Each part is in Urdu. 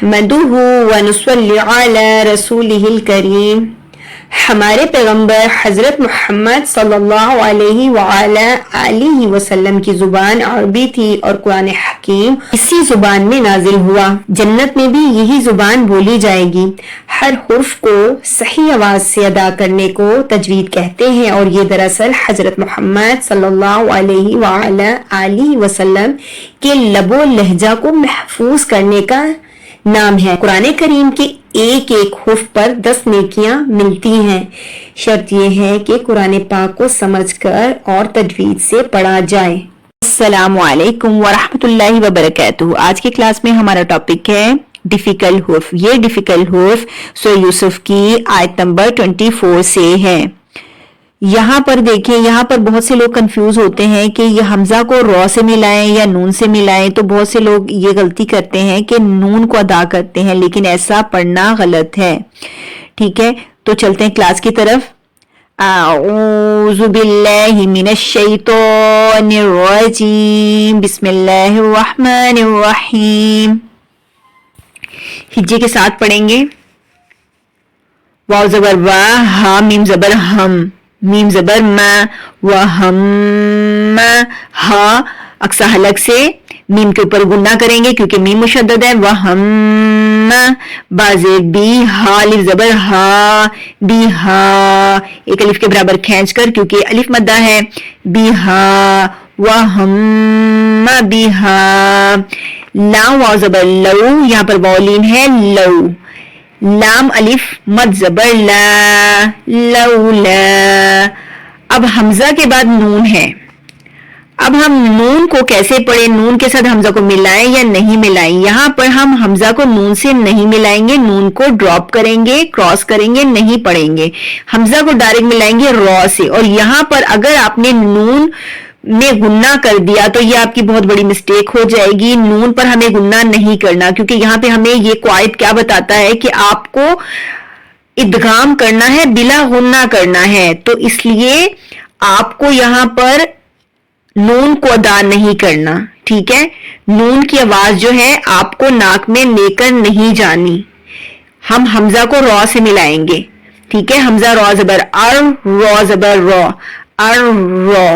نحمدہ ونصلی علی رسولہ الکریم. ہمارے پیغمبر حضرت محمد صلی اللہ علیہ وآلہ آلہ وسلم کی زبان عربی تھی اور قرآن حکیم اسی زبان میں نازل ہوا. جنت میں بھی یہی زبان بولی جائے گی. ہر حرف کو صحیح آواز سے ادا کرنے کو تجوید کہتے ہیں اور یہ دراصل حضرت محمد صلی اللہ علیہ وآلہ آلہ وسلم کے لب و لہجہ کو محفوظ کرنے کا نام ہے. قرآن کریم کے ایک ایک حرف پر 10 نیکیاں ملتی ہیں. شرط یہ ہے کہ قرآن پاک کو سمجھ کر اور تجوید سے پڑھا جائے. السلام علیکم ورحمۃ اللہ وبرکاتہ. آج کی کلاس میں ہمارا ٹاپک ہے ڈیفیکلٹ حرف. یہ ڈیفیکلٹ حرف سورہ یوسف کی آیت نمبر 24 سے ہے. یہاں پر دیکھیں، یہاں پر بہت سے لوگ کنفیوز ہوتے ہیں کہ یہ حمزہ کو رو سے ملائیں یا نون سے ملائیں. تو بہت سے لوگ یہ غلطی کرتے ہیں کہ نون کو ادا کرتے ہیں، لیکن ایسا پڑھنا غلط ہے. ٹھیک ہے، تو چلتے ہیں کلاس کی طرف. اعوذ باللہ من الشیطان الرجیم، بسم اللہ الرحمن الرحیم. ہجے کے ساتھ پڑھیں گے. واو زبر وا، ہا میم زبر ہم، میم زبر ما، وہم، ہا اقصی حلق سے میم کے اوپر گننا کریں گے کیونکہ میم مشدد ہے. وہم، بازے بی، ہا الف زبر ہا، بی ہا ایک الف کے برابر کھینچ کر کیونکہ الف مدہ ہے. بی ہا، وہم بی ہا. لام واو زبر لو، یہاں پر واؤ ہے لو. لام الف مد زبر لا، لولا. اب حمزہ کے بعد نون ہے. اب ہم نون کو کیسے پڑھیں؟ نون کے ساتھ حمزہ کو ملائیں یا نہیں ملائیں؟ یہاں پر ہم حمزہ کو نون سے نہیں ملائیں گے، نون کو ڈراپ کریں گے، کراس کریں گے، نہیں پڑھیں گے. حمزہ کو ڈائریکٹ ملائیں گے رو سے. اور یہاں پر اگر آپ نے نون میں گننا کر دیا تو یہ آپ کی بہت بڑی مسٹیک ہو جائے گی. نون پر ہمیں گننا نہیں کرنا کیونکہ یہاں پہ ہمیں یہ قواعد کیا بتاتا ہے کہ آپ کو ادغام کرنا ہے، بلا غنہ کرنا ہے. تو اس لیے آپ کو یہاں پر نون کو ادا نہیں کرنا. ٹھیک ہے، نون کی آواز جو ہے آپ کو ناک میں لے کر نہیں جانی. ہم حمزہ کو رو سے ملائیں گے. ٹھیک ہے، حمزہ رو زبر ار، رو زبر رو، ار رو.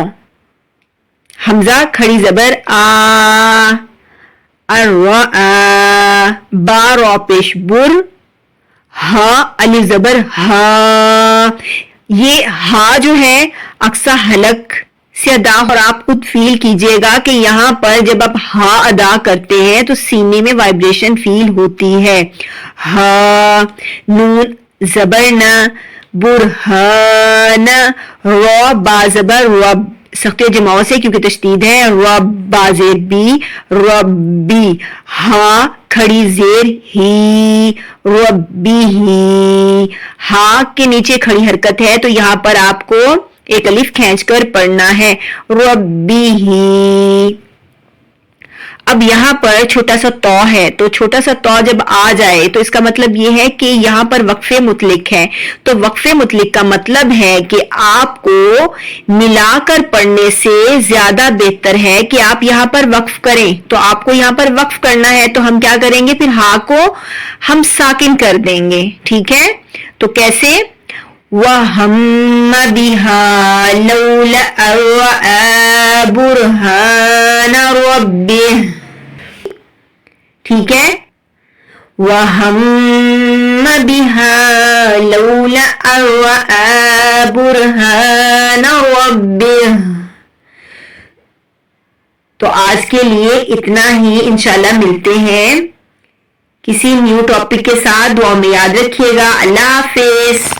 حمزہ کھڑی زبر آ، ار رو آ. با رو پیش بر، ہا الف زبر ہا. یہ ہا جو ہے اقصی حلق سے ادا، اور آپ خود فیل کیجئے گا کہ یہاں پر جب آپ ہا ادا کرتے ہیں تو سینے میں وائبریشن فیل ہوتی ہے. ہا. نون زبر نا، برہان. رو با زبر رب، سخت جماؤں سے کیونکہ تشدید ہے. رب بازیر بی، ربی. ہا کھڑی زیر ہی، ربی ہی. ہا کے نیچے کھڑی حرکت ہے تو یہاں پر آپ کو ایک الف کھینچ کر پڑھنا ہے، ربی ہی. اب یہاں پر چھوٹا سا تو ہے، تو چھوٹا سا تو جب آ جائے تو اس کا مطلب یہ ہے کہ یہاں پر وقف مطلق ہے. تو وقف مطلق کا مطلب ہے کہ آپ کو ملا کر پڑھنے سے زیادہ بہتر ہے کہ آپ یہاں پر وقف کریں. تو آپ کو یہاں پر وقف کرنا ہے تو ہم کیا کریں گے؟ پھر ہا کو ہم ساکن کر دیں گے. ٹھیک ہے، تو کیسے؟ وَهَمَّ بِهَا لَوْلَا أَن رَأَىٰ بُرْهَانَ رَبِّهِ. ٹھیک ہے، وَهَمَّ بِهَا لَوْلَا أَن رَأَىٰ بُرْهَانَ رَبِّهِ. تو آج کے لیے اتنا ہی. انشاءاللہ ملتے ہیں کسی نیو ٹاپک کے ساتھ. دعا میں یاد رکھیے گا. اللہ حافظ.